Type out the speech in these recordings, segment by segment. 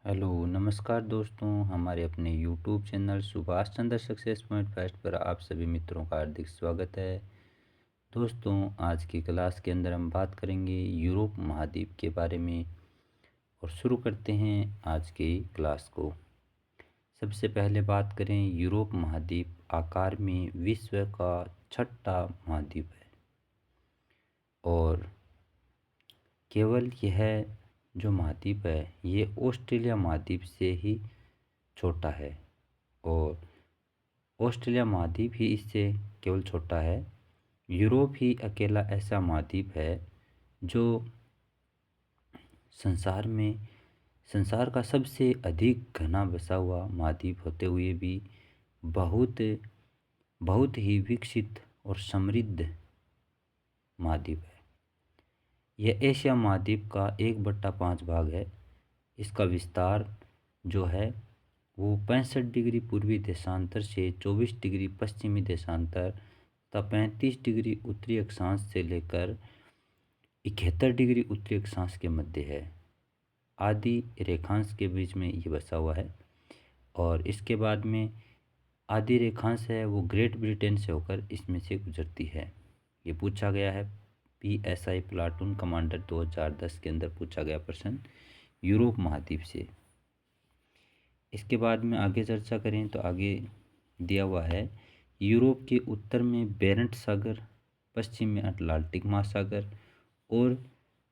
Hello नमस्कार दोस्तों। हमारे अपने YouTube channel Subhash Chandra success point first पर आप सभी मित्रों का हार्दिक स्वागत है। दोस्तों, आज की क्लास के अंदर हम बात करेंगे यूरोप महाद्वीप के बारे में और शुरू करते हैं आज की क्लास को। सबसे पहले बात करें, यूरोप महाद्वीप आकार में विश्व का छठा महाद्वीप है और केवल यह जो महाद्वीप है ये ऑस्ट्रेलिया महाद्वीप से ही छोटा है और ऑस्ट्रेलिया महाद्वीप ही इससे केवल छोटा है। यूरोप ही अकेला ऐसा महाद्वीप है जो संसार में संसार का सबसे अधिक घना बसा हुआ महाद्वीप होते हुए भी बहुत बहुत ही विकसित और समृद्ध महाद्वीप है। यह एशिया महाद्वीप का 1/5 भाग है। इसका विस्तार जो है वो 65 डिग्री पूर्वी देशांतर से 24 डिग्री पश्चिमी देशांतर तथा 35 डिग्री उत्तरी अक्षांश से लेकर 71 डिग्री उत्तरी अक्षांश के मध्य है। आदि रेखांश के बीच में ये बसा हुआ है और इसके बाद में आदि रेखांश है वो ग्रेट ब्रिटेन से होकर इसमें से गुजरती है। ये पूछा गया है PSI प्लाटून कमांडर 2010 के अंदर पूछा गया प्रश्न यूरोप महाद्वीप से। इसके बाद में आगे चर्चा करें तो आगे दिया हुआ है यूरोप के उत्तर में बेरेंट सागर, पश्चिम में अटलांटिक महासागर और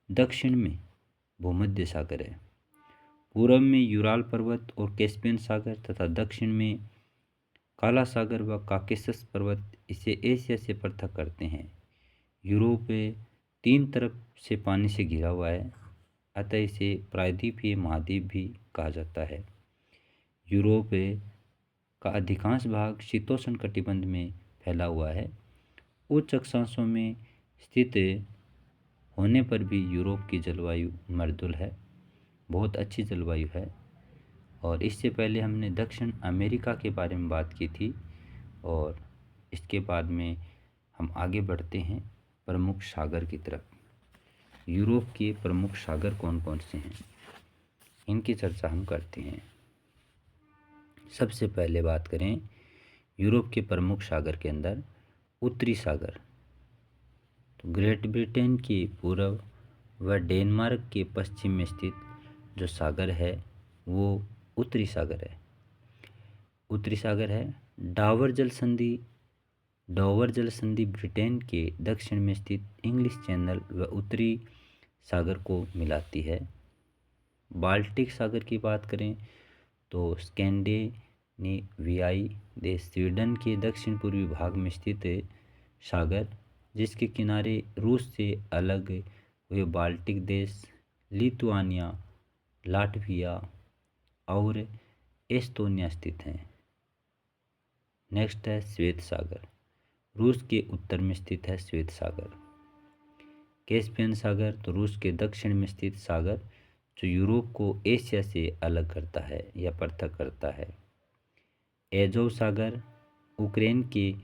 दक्षिण में भूमध्य सागर है। पूर्व में यूराल पर्वत और कैस्पियन सागर तथा दक्षिण में काला सागर व काकेशस पर्वत इसे एशिया से पृथक करते हैं। यूरोप 3 तरफ से पानी से घिरा हुआ है, अतः इसे प्रायद्वीपीय महाद्वीप भी कहा जाता है। यूरोप का अधिकांश भाग शीतोष्ण कटिबंध में फैला हुआ है। उच्च अक्षांशों में स्थित होने पर भी यूरोप की जलवायु मृदुल है, बहुत अच्छी जलवायु है। और इससे पहले हमने दक्षिण अमेरिका के बारे में बात की थी और इसके बाद में हम आगे बढ़ते हैं प्रमुख सागर की तरफ। यूरोप के प्रमुख सागर कौन कौन से हैं इनकी चर्चा हम करते हैं। सबसे पहले बात करें यूरोप के प्रमुख सागर के अंदर उत्तरी सागर, तो ग्रेट ब्रिटेन के पूर्व व डेनमार्क के पश्चिम में स्थित जो सागर है वो उत्तरी सागर है। उत्तरी सागर है डॉवर जल संधि ब्रिटेन के दक्षिण में स्थित इंग्लिश चैनल व उत्तरी सागर को मिलाती है। बाल्टिक सागर की बात करें तो स्कैंडिनेवियाई देश स्वीडन के दक्षिण पूर्वी भाग में स्थित सागर, जिसके किनारे रूस से अलग हुए बाल्टिक देश लिथुआनिया, लाटविया और एस्टोनिया स्थित हैं। नेक्स्ट है श्वेत सागर, रूस के उत्तर में स्थित है श्वेत सागर। कैस्पियन सागर, तो रूस के दक्षिण में स्थित सागर जो यूरोप को एशिया से अलग करता है या पृथक करता है। एजोव सागर यूक्रेन के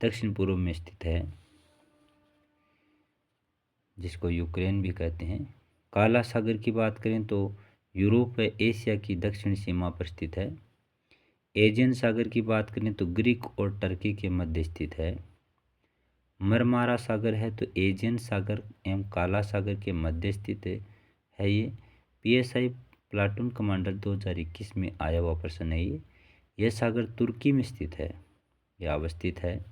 दक्षिण पूर्व में स्थित है, जिसको यूक्रेन भी कहते हैं। काला सागर की बात करें तो यूरोप व एशिया की दक्षिण सीमा पर स्थित है। एजियन सागर की बात करें तो ग्रीक और टर्की के मध्य स्थित है। मरमारा सागर है तो एजियन सागर एवं काला सागर के मध्य स्थित है। ये PSI प्लाटून कमांडर 2021 में आया हुआ प्रश्न है। यह सागर तुर्की में स्थित है या अवस्थित है।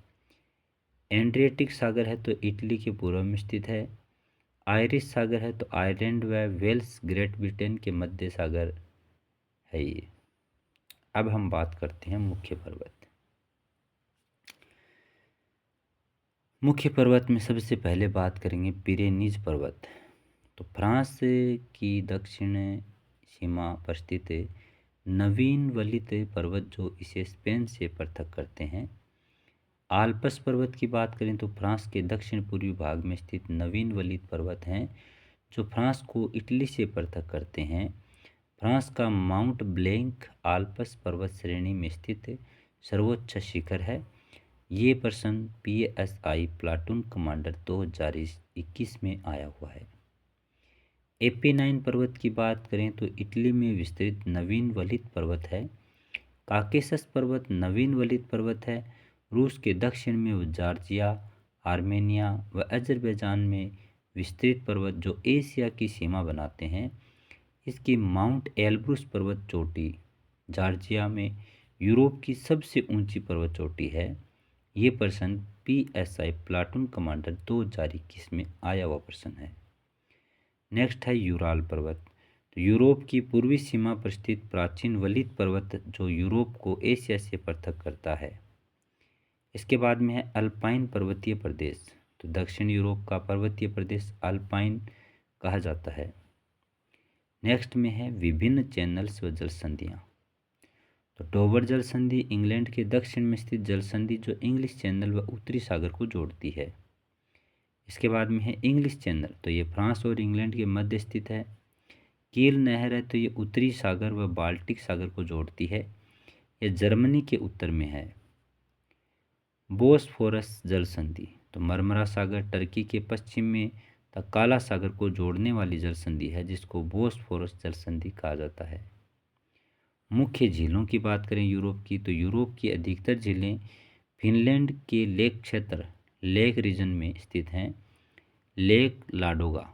एड्रियाटिक सागर है तो इटली के पूर्व में स्थित है। आयरिश सागर है तो आयरलैंड व वेल्स ग्रेट ब्रिटेन के मध्य सागर है ये। अब हम बात करते हैं मुख्य पर्वत। मुख्य पर्वत में सबसे पहले बात करेंगे पिरेनीज पर्वत, तो फ्रांस की दक्षिण सीमा पर स्थित नवीन वलित पर्वत जो इसे स्पेन से पृथक करते हैं। आल्प्स पर्वत की बात करें तो फ्रांस के दक्षिण पूर्वी भाग में स्थित नवीन वलित पर्वत हैं जो फ्रांस को इटली से पृथक करते हैं। फ्रांस का माउंट ब्लैंक आल्प्स पर्वत श्रेणी में स्थित सर्वोच्च शिखर है। ये प्रश्न PSI प्लाटून कमांडर 2021 में आया हुआ है। एपेनाइन पर्वत की बात करें तो इटली में विस्तृत नवीन वलित पर्वत है। काकेशस पर्वत नवीन वलित पर्वत है। रूस के दक्षिण में वो जॉर्जिया, आर्मेनिया व अजरबैजान में विस्तृत पर्वत जो एशिया की सीमा बनाते हैं। इसकी माउंट एल्ब्रुस पर्वत चोटी जॉर्जिया में यूरोप की सबसे ऊंची पर्वत चोटी है। ये प्रश्न PSI प्लाटून कमांडर 2021 में आया हुआ प्रश्न है। नेक्स्ट है यूराल पर्वत। तो यूरोप की पूर्वी सीमा पर स्थित प्राचीन वलित पर्वत जो यूरोप को एशिया से पृथक करता है। इसके बाद में है अल्पाइन पर्वतीय प्रदेश। तो दक्षिण यूरोप का पर्वतीय प्रदेश अल्पाइन कहा जाता है। नेक्स्ट में है विभिन्न चैनल्स व जल संधियाँ। तो डोवर जल संधि इंग्लैंड के दक्षिण में स्थित जल संधि जो इंग्लिश चैनल व उत्तरी सागर को जोड़ती है। इसके बाद में है इंग्लिश चैनल। तो ये फ्रांस और इंग्लैंड के मध्य स्थित है। कील नहर है तो ये उत्तरी सागर व बाल्टिक सागर को जोड़ती है। ये जर्मनी के उत्तर में है। बोस्फोरस जल संधि। तो मरमरा सागर टर्की के पश्चिम में तक काला सागर को जोड़ने वाली जल संधि है जिसको बोस्फोरस जल संधि कहा जाता है। मुख्य झीलों की बात करें यूरोप की तो यूरोप की अधिकतर झीलें फिनलैंड के लेक क्षेत्र लेक रीजन में स्थित हैं। लेक लाडोगा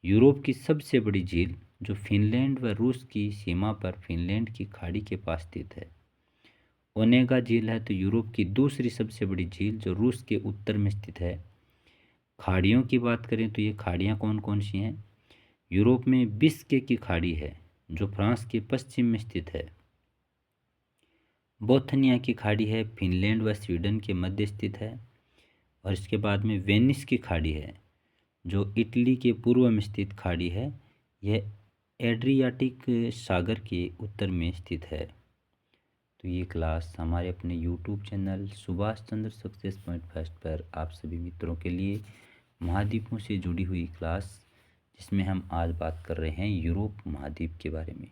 यूरोप की सबसे बड़ी झील जो फिनलैंड व रूस की सीमा पर फिनलैंड की खाड़ी के पास स्थित है। ओनेगा झील है तो यूरोप की दूसरी सबसे बड़ी झील जो रूस के उत्तर में स्थित है। खाड़ियों की बात करें तो ये खाड़ियाँ कौन कौन सी हैं। यूरोप में बिस्के की खाड़ी है जो फ्रांस के पश्चिम में स्थित है। बोथनिया की खाड़ी है फिनलैंड व स्वीडन के मध्य स्थित है। और इसके बाद में वेनिस की खाड़ी है जो इटली के पूर्व में स्थित खाड़ी है। यह एड्रियाटिक सागर के उत्तर में स्थित है। तो ये क्लास हमारे अपने YouTube channel Subhash Chandra success point first पर आप सभी मित्रों के लिए महाद्वीपों से जुड़ी हुई क्लास जिसमें हम आज बात कर रहे हैं यूरोप महाद्वीप के बारे में।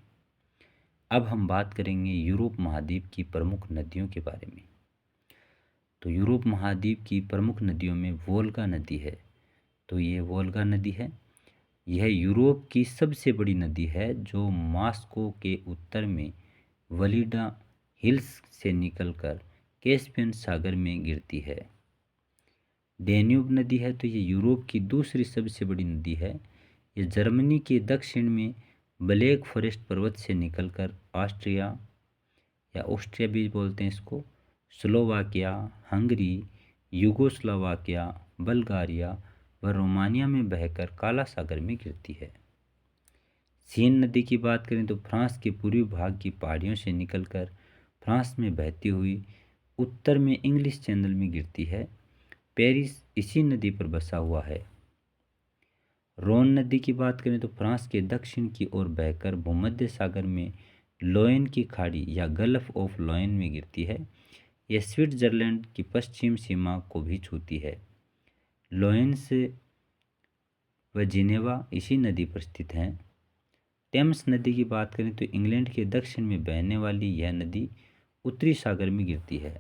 अब हम बात करेंगे यूरोप महाद्वीप की प्रमुख नदियों के बारे में। तो यूरोप महाद्वीप की प्रमुख नदियों में वोल्गा नदी है। तो ये वोल्गा नदी है। यह यूरोप की सबसे बड़ी नदी है जो मॉस्को के उत्तर में वलीडा हिल्स से निकलकर कैस्पियन सागर में गिरती है। डेन्यूब नदी है तो ये यूरोप की दूसरी सबसे बड़ी नदी है। ये जर्मनी के दक्षिण में ब्लैक फॉरेस्ट पर्वत से निकलकर ऑस्ट्रिया या ऑस्ट्रिया भी बोलते हैं इसको, स्लोवाकिया, हंगरी, यूगोस्लोवाकिया, बल्गारिया व रोमानिया में बहकर काला सागर में गिरती है। सीन नदी की बात करें तो फ्रांस के पूर्वी भाग की पहाड़ियों से निकलकर फ्रांस में बहती हुई उत्तर में इंग्लिश चैनल में गिरती है। पेरिस इसी नदी पर बसा हुआ है। रोन नदी की बात करें तो फ्रांस के दक्षिण की ओर बहकर भूमध्य सागर में लोयन की खाड़ी या गल्फ ऑफ लोयन में गिरती है। यह स्विट्जरलैंड की पश्चिम सीमा को भी छूती है। लोयंस व जिनेवा इसी नदी पर स्थित हैं। टेम्स नदी की बात करें तो इंग्लैंड के दक्षिण में बहने वाली यह नदी उत्तरी सागर में गिरती है।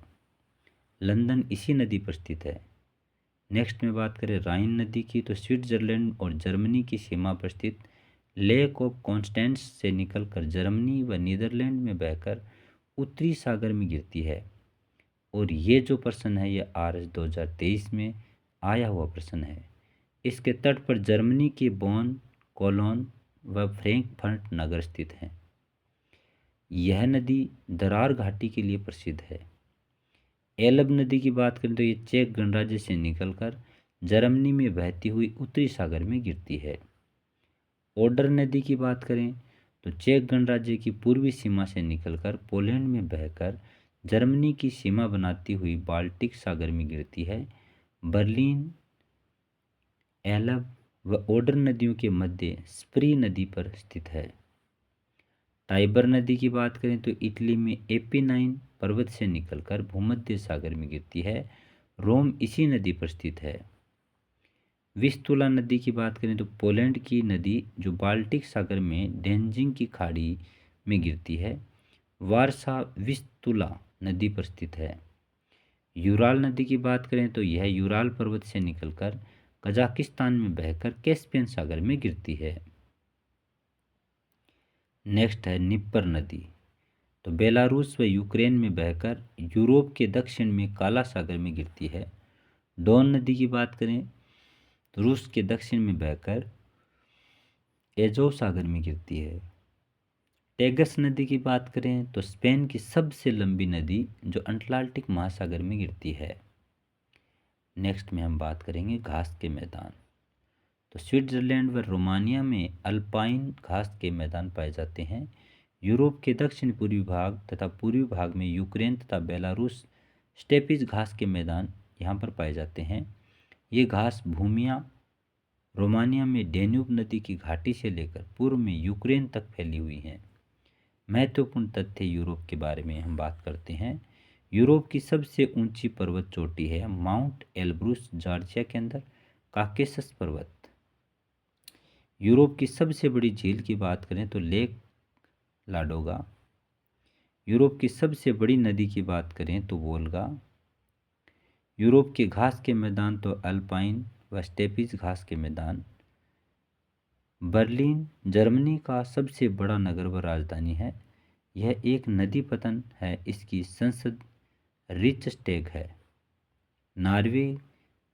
लंदन इसी नदी पर स्थित है। नेक्स्ट में बात करें राइन नदी की तो स्विट्जरलैंड और जर्मनी की सीमा पर स्थित लेक ऑफ कॉन्स्टेंस से निकलकर जर्मनी व नीदरलैंड में बहकर उत्तरी सागर में गिरती है। और ये जो प्रश्न है ये RS 2023 में आया हुआ प्रश्न है। इसके तट पर जर्मनी के बोन, कोलोन व फ्रैंकफर्ट नगर स्थित हैं। यह नदी दरार घाटी के लिए प्रसिद्ध है। एल्ब नदी की बात करें तो ये चेक गणराज्य से निकलकर जर्मनी में बहती हुई उत्तरी सागर में गिरती है। ओडर नदी की बात करें तो चेक गणराज्य की पूर्वी सीमा से निकलकर पोलैंड में बहकर जर्मनी की सीमा बनाती हुई बाल्टिक सागर में गिरती है। बर्लिन, एल्ब व ओडर नदियों के मध्य स्प्री नदी पर स्थित है। टाइबर नदी की बात करें तो इटली में एपिनाइन पर्वत से निकलकर भूमध्य सागर में गिरती है। रोम इसी नदी पर स्थित है। विस्तुला नदी की बात करें तो पोलैंड की नदी जो बाल्टिक सागर में डेंजिंग की खाड़ी में गिरती है। वारसा विस्तुला नदी पर स्थित है। यूराल नदी की बात करें तो यह यूराल पर्वत से निकलकर कजाकिस्तान में बहकर कैस्पियन सागर में गिरती है। नेक्स्ट है निप्पर नदी। तो बेलारूस व यूक्रेन में बहकर यूरोप के दक्षिण में काला सागर में गिरती है। डॉन नदी की बात करें तो रूस के दक्षिण में बहकर एजोव सागर में गिरती है। टेगस नदी की बात करें तो स्पेन की सबसे लंबी नदी जो अटलांटिक महासागर में गिरती है। नेक्स्ट में हम बात करेंगे घास के मैदान। तो स्विट्जरलैंड व रोमानिया में अल्पाइन घास के मैदान पाए जाते हैं। यूरोप के दक्षिण पूर्वी भाग तथा पूर्वी भाग में यूक्रेन तथा बेलारूस स्टेपिज घास के मैदान यहाँ पर पाए जाते हैं। ये घास भूमियाँ रोमानिया में डेन्यूब नदी की घाटी से लेकर पूर्व में यूक्रेन तक फैली हुई हैं। महत्वपूर्ण तथ्य यूरोप के बारे में हम बात करते हैं। यूरोप की सबसे ऊंची पर्वत चोटी है माउंट एल्ब्रूस जॉर्जिया के अंदर काकेशस पर्वत। यूरोप की सबसे बड़ी झील की बात करें तो लेक लाडोगा। यूरोप की सबसे बड़ी नदी की बात करें तो वोल्गा। यूरोप के घास के मैदान तो अल्पाइन व स्टेपिज घास के मैदान। बर्लिन जर्मनी का सबसे बड़ा नगर व राजधानी है। यह एक नदी पतन है। इसकी संसद रिचस्टेग है। नॉर्वे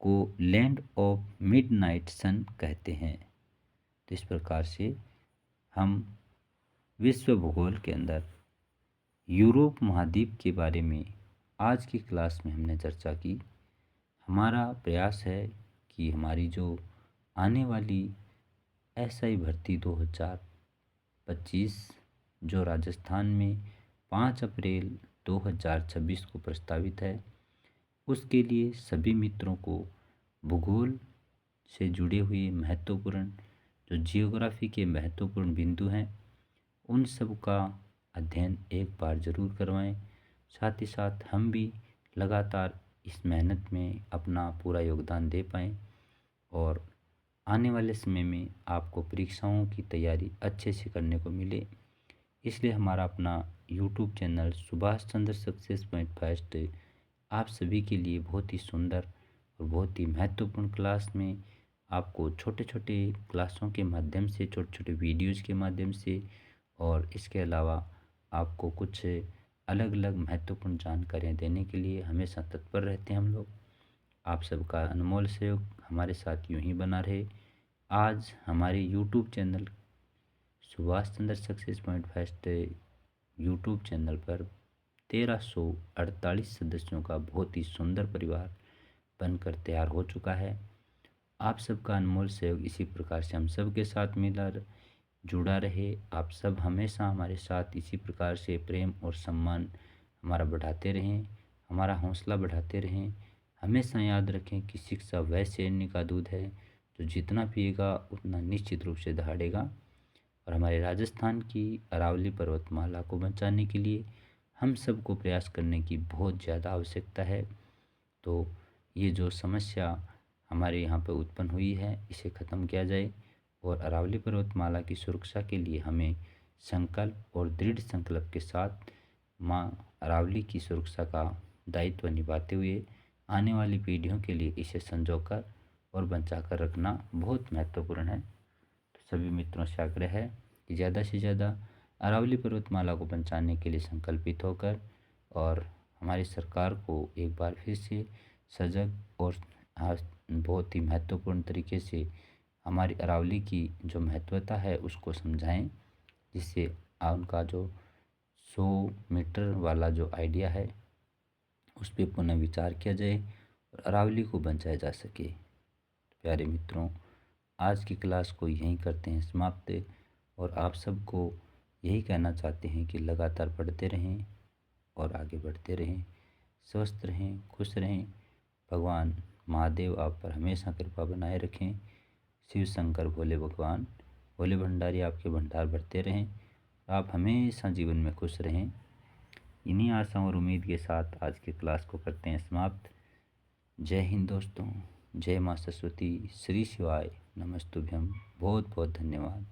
को लैंड ऑफ मिडनाइट सन कहते हैं। तो इस प्रकार से हम विश्व भूगोल के अंदर यूरोप महाद्वीप के बारे में आज की क्लास में हमने चर्चा की। हमारा प्रयास है कि हमारी जो आने वाली एसआई भर्ती 2025 जो राजस्थान में 5 अप्रैल 2026 को प्रस्तावित है, उसके लिए सभी मित्रों को भूगोल से जुड़े हुए महत्वपूर्ण जो जियोग्राफी के महत्वपूर्ण बिंदु हैं उन सब का अध्ययन एक बार ज़रूर करवाएं। साथ ही साथ हम भी लगातार इस मेहनत में अपना पूरा योगदान दे पाएँ और आने वाले समय में आपको परीक्षाओं की तैयारी अच्छे से करने को मिले। इसलिए हमारा अपना YouTube channel Subhash Chandra success point first आप सभी के लिए बहुत ही सुंदर और बहुत ही महत्वपूर्ण क्लास में आपको छोटे छोटे क्लासों के माध्यम से, छोटे छोटे वीडियोज़ के माध्यम से और इसके अलावा आपको कुछ अलग अलग महत्वपूर्ण जानकारियाँ देने के लिए हमेशा तत्पर रहते हैं हम लोग। आप सबका अनमोल सहयोग हमारे साथ यूं ही बना रहे। आज हमारे YouTube channel Subhash Chandra success point first YouTube channel पर 1348 सदस्यों का बहुत ही सुंदर परिवार बनकर तैयार हो चुका है। आप सबका अनमोल सहयोग इसी प्रकार से हम सब के साथ मिला जुड़ा रहे। आप सब हमेशा हमारे साथ इसी प्रकार से प्रेम और सम्मान हमारा बढ़ाते रहें, हमारा हौसला बढ़ाते रहें। हमेशा याद रखें कि शिक्षा वह सैन्य का दूध है जो जितना पिएगा उतना निश्चित रूप से दहाड़ेगा। और हमारे राजस्थान की अरावली पर्वतमाला को बचाने के लिए हम सबको प्रयास करने की बहुत ज़्यादा आवश्यकता है। तो ये जो समस्या हमारे यहाँ पर उत्पन्न हुई है इसे ख़त्म किया जाए और अरावली पर्वतमाला की सुरक्षा के लिए हमें संकल्प और दृढ़ संकल्प के साथ माँ अरावली की सुरक्षा का दायित्व निभाते हुए आने वाली पीढ़ियों के लिए इसे संजोकर और बचाकर रखना बहुत महत्वपूर्ण है। तो सभी मित्रों से आग्रह है कि ज़्यादा से ज़्यादा अरावली पर्वतमाला को बचाने के लिए संकल्पित होकर और हमारी सरकार को एक बार फिर से सजग और बहुत ही महत्वपूर्ण तरीके से हमारी अरावली की जो महत्वता है उसको समझाएं, जिससे उनका जो 100 मीटर वाला जो आइडिया है उस पर पुनः विचार किया जाए और अरावली को बचाया जा सके। प्यारे मित्रों, आज की क्लास को यहीं करते हैं समाप्त और आप सबको यही कहना चाहते हैं कि लगातार पढ़ते रहें और आगे बढ़ते रहें, स्वस्थ रहें, खुश रहें। भगवान महादेव आप पर हमेशा कृपा बनाए रखें। शिव शंकर भोले भगवान भोले भंडारी आपके भंडार भरते रहें। आप हमेशा जीवन में खुश रहें। इन्हीं आशाओं और उम्मीद के साथ आज की क्लास को करते हैं समाप्त। जय हिंद दोस्तों, जय माँ सरस्वती, श्री शिवाय नमस्तुभ्यम। बहुत बहुत धन्यवाद।